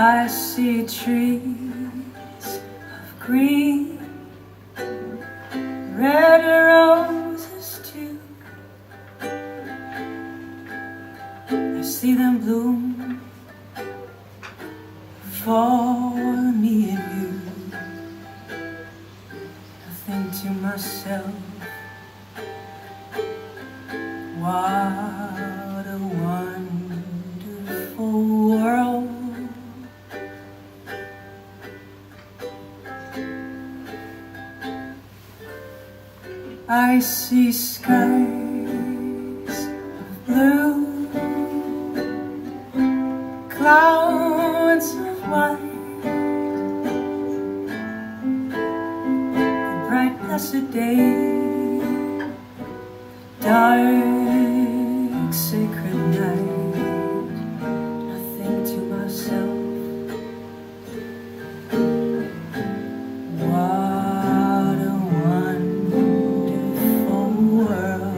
I see trees of green, red roses too. I see them bloom for me and you. I think to myself, what a wonderful world. I see skies of blue, clouds of white, a bright blessed day, dark sacred night. I think to myself, what a wonderful world.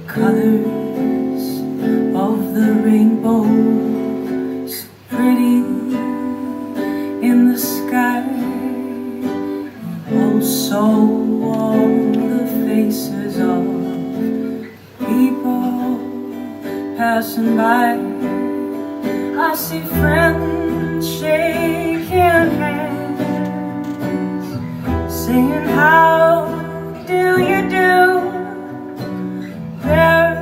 Colors of the rainbow, so pretty in the sky, also on the faces of people passing by. I see friends shaking hands, saying, how do you do? They're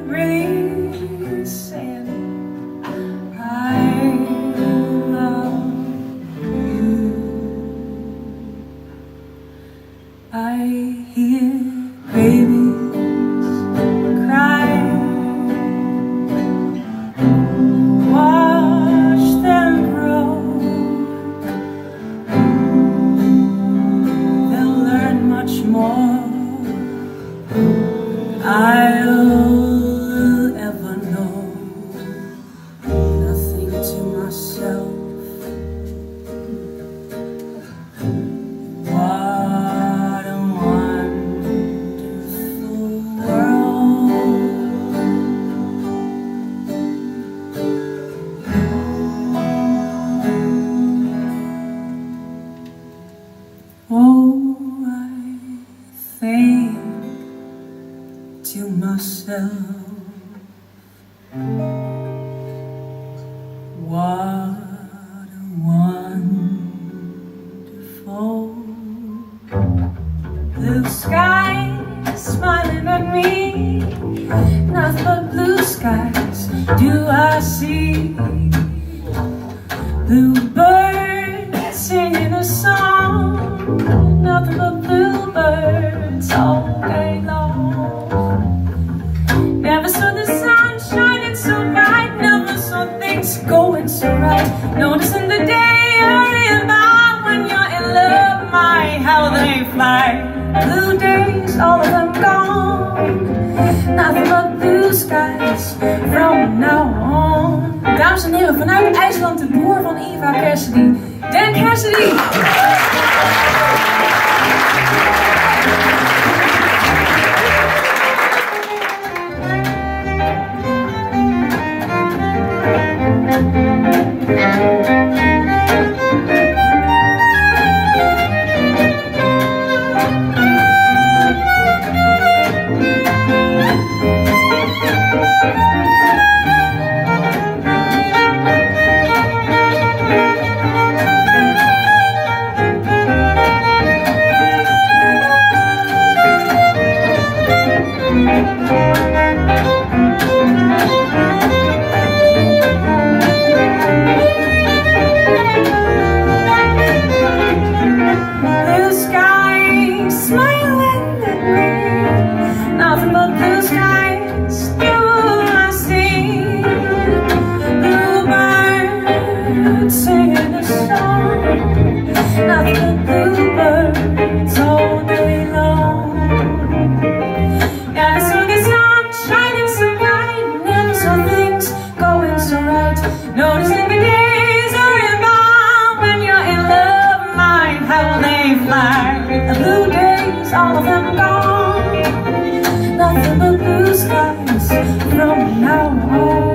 really saying, I love you. I hear babies cry, watch them grow. They'll learn much more than I'll ever know. Nothing to myself, what a wonderful world. Oh, I think to myself, what a wonderful blue sky smiling at me. Nothing but blue skies do I see. Bluebirds singing a song, nothing but bluebirds all day long. Never saw the sun shining so bright, never saw things going so right. Noticing the day early about when you're in love, my how they fly. Blue days, all of them gone, nothing but blue skies from now on. Dames en heren, vanuit IJsland de broer van Eva Cassidy, Dan Cassidy. Noticing the days are inbound when you're in love, my fly. The blue days, all of them gone. Nothing but blue skies from now on.